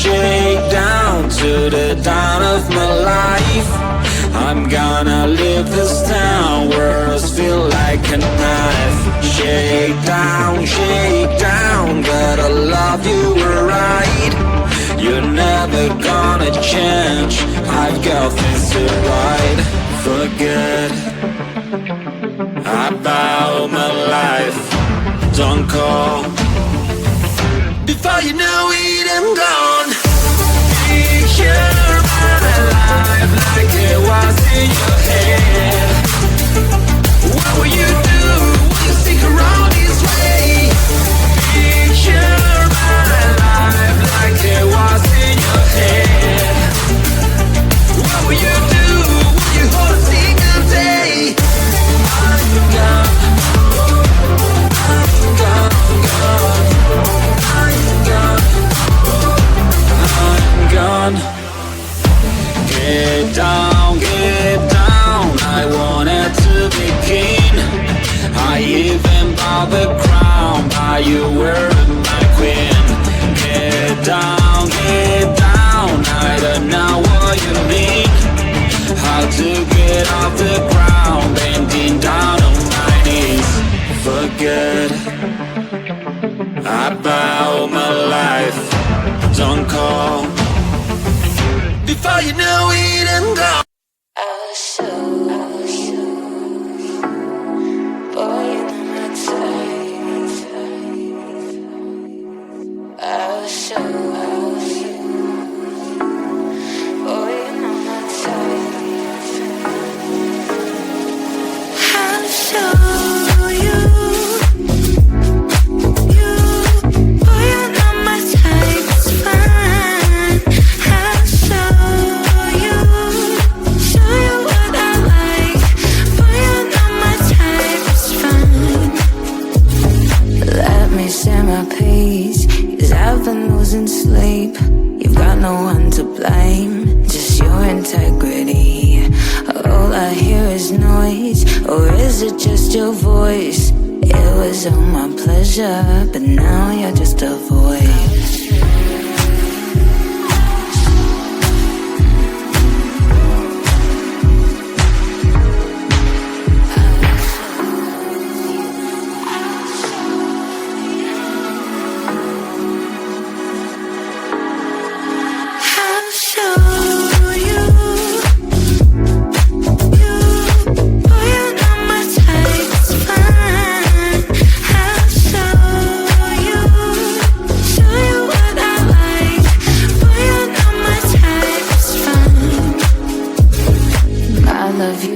Shake down to the dawn of my life. I'm gonna leave this town, words feel like a knife. Shake down, gotta love you right. You're never gonna change, I've got things to write. Forget about my life, don't call before you know it, I'm gone. Picture my life like it was in your head. What will you do when you stick around this way? Picture my life like it was in your head. What will you do when you hold a single day? I'm gone, I'm gone, gone. I'm gone. Get down, I wanted to be king. I even bought the crown, but you were my queen. Get down, I don't know what you mean. How to get off the ground, bending down on my knees. Forget about my life, don't call before you know it, I'm gone. Boy, you're not my type. I'll show. Boy, you're not my type. I'll show you. Boy, you're not my type. It's fine. I'll show you what I like. Boy, you're not my type. It's fine. Let me say my piece, 'cause I've been losing sleep. You've got no one to blame, just your integrity. All I hear is noise, or is it just your voice? It was all my pleasure, but now you're just a void.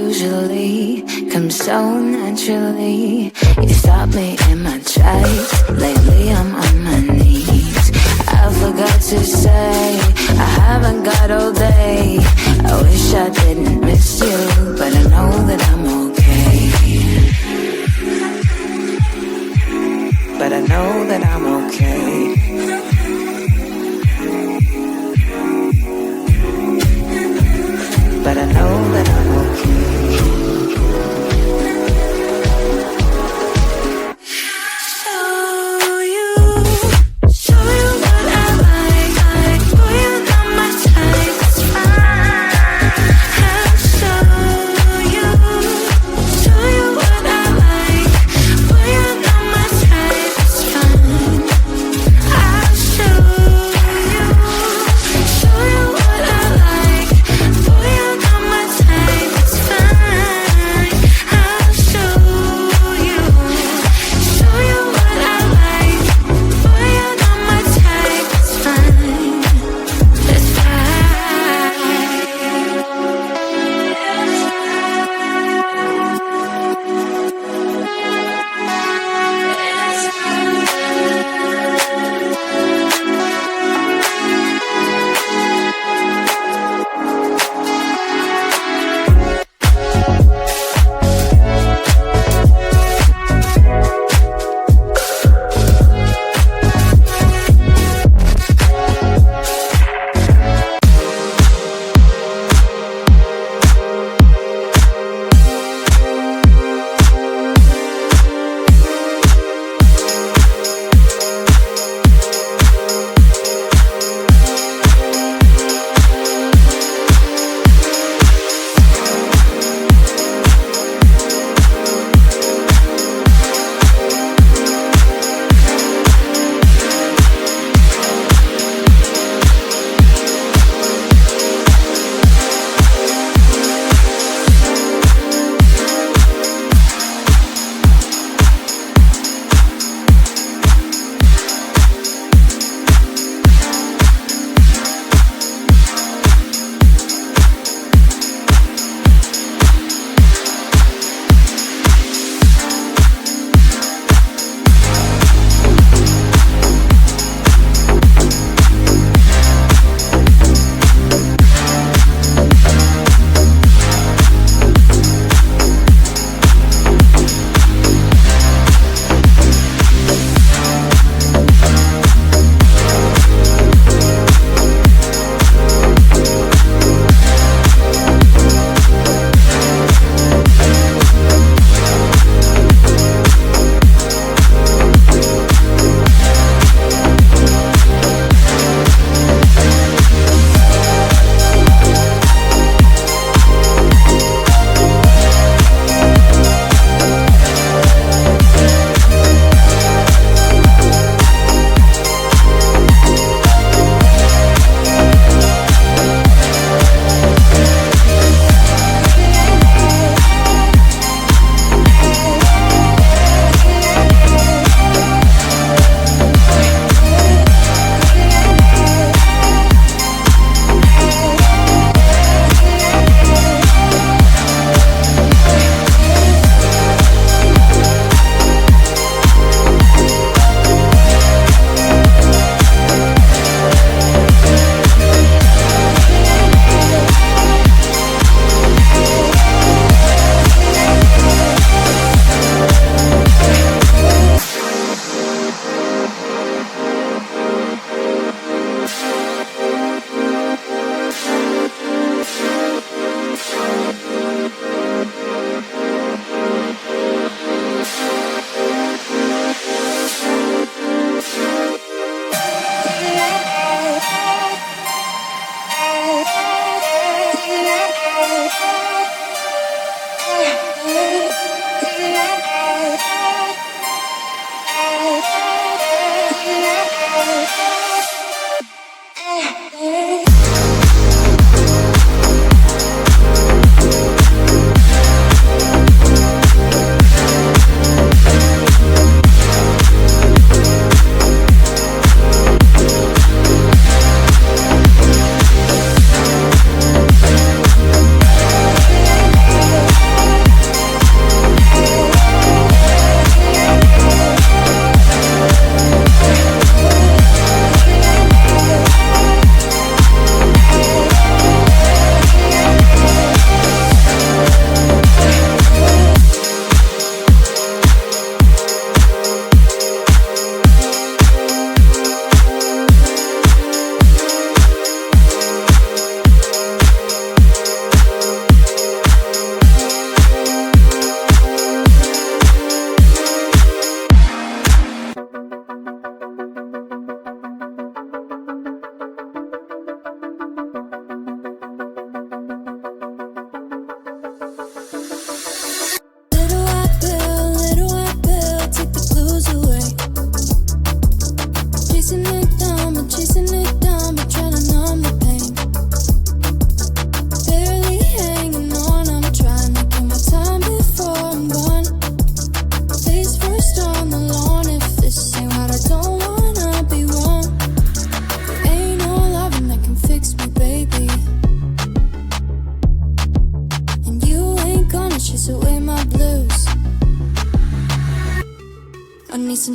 Usually comes so naturally. You stop me in my tracks. Lately I'm on my knees. I forgot to say I haven't got all day. I wish I didn't miss you, but I know that I'm okay. But I know that I'm okay. But I know that I'm okay. Boy, you're not my type. It's fine. I'll show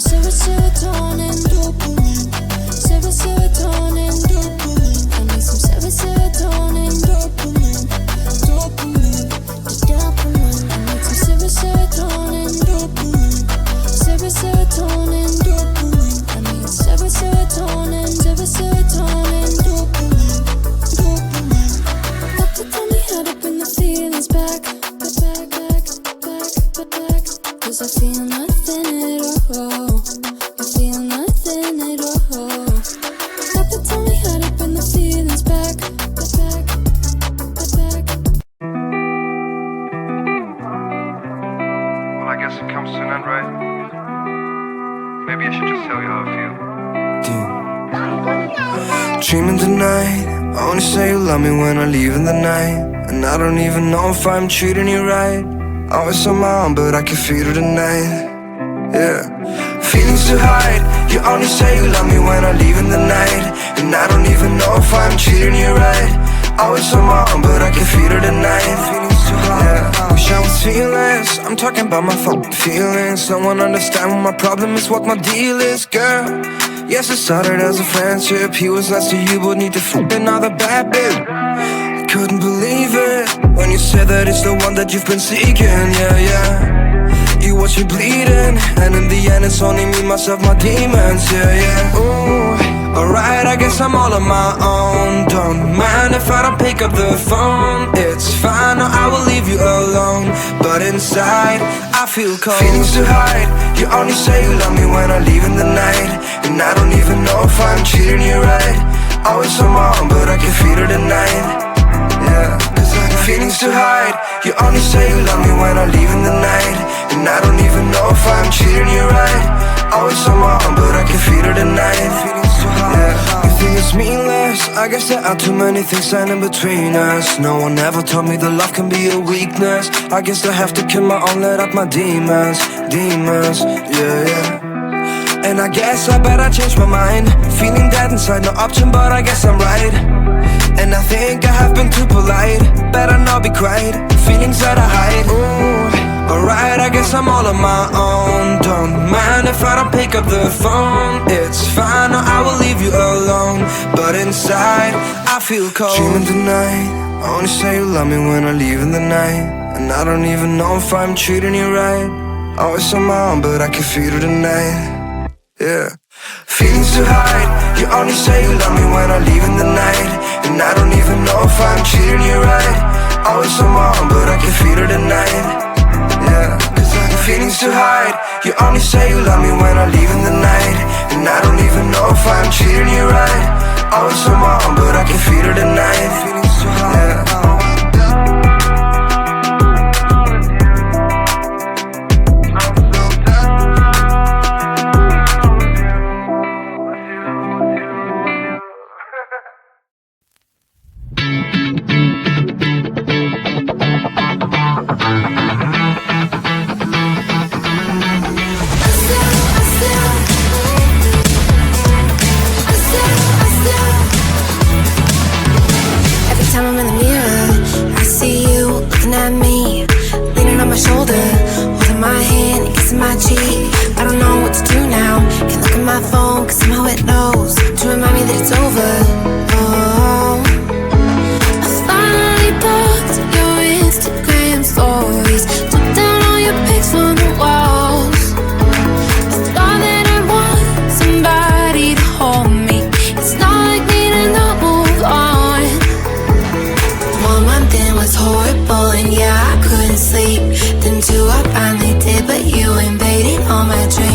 some serotonin, dopamine. Serotonin, dopamine. I need some serotonin, dopamine. Dopamine, dopamine. I need some serotonin, dopamine. Serotonin, dopamine. I need serotonin, dopamine. Dopamine. Doctor told me how to bring the feelings back. Cause I feel nothing at all. I feel nothing at all. Doctor told me how to bring the feelings back. Well, I guess it comes to an end, right? Maybe I should just tell you how I feel. Dreaming tonight, only say you love me when I leave in the night. And I don't even know if I'm treating you right. Always on my own, but I can feel it tonight. Yeah, feelings to hide. You only say you love me when I leave in the night. And I don't even know if I'm treating you right. Always on my own, but I can feel it tonight. Feelings to hide. Yeah, wish I was fearless. I'm talking about my fucking feelings. No one understand what my problem is, what my deal is, girl. Yes, it started as a friendship. He was nice to you, but need to fuck another bad bitch. Couldn't believe it when you said that it's the one that you've been seeking. Yeah. You watch me bleeding, and in the end it's only me, myself, my demons. Yeah. Ooh, alright, I guess I'm all on my own. Don't mind if I don't pick up the phone. It's fine, no, I will leave you alone. But inside, I feel cold. Feelings to hide. You only say you love me when I leave in the night. And I don't even know if I'm treating you right. Always on my own, but I can feel it tonight. Yeah, cause I got feelings to hide. You only say you love me when I leave in the night. And I don't even know if I'm treating you right. Always on my own, but I can feel it tonight. Yeah, you think it's meaningless? I guess there are too many things standing between us. No one ever told me that love can be a weakness. I guess I have to kill my own, let out my demons. Yeah. And I guess I better change my mind. Feeling dead inside, no option, but I guess I'm right. And I think I have been too polite. Better not be quiet, feelings that I hide. Ooh, alright, I guess I'm all on my own. Don't mind if I don't pick up the phone. It's fine, no, I will leave you alone. But inside, I feel cold. Dreaming tonight, only say you love me when I leave in the night. And I don't even know if I'm treating you right. Always on my own, but I can feel it tonight. Yeah, feelings to hide. You only say you love me when I leave in the night. And I don't even know if I'm treating you right. Always on my own, but I can feel it tonight. Yeah, cause I got feelings to hide. You only say you love me when I leave in the night. And I don't even know if I'm treating you right. Always on my own, but I can feel it tonight. Feelings to hide. Yeah. I don't know what to do now. Can't look at my phone, cause somehow it knows to remind me that it's over. Oh, I finally booked your Instagram stories. Took down all your pics from the walls. I thought that I want somebody to hold me. It's not like me to not move on. 1 month in was horrible, and yeah, I couldn't sleep. Then 2 I finally did, but you invaded all my dreams.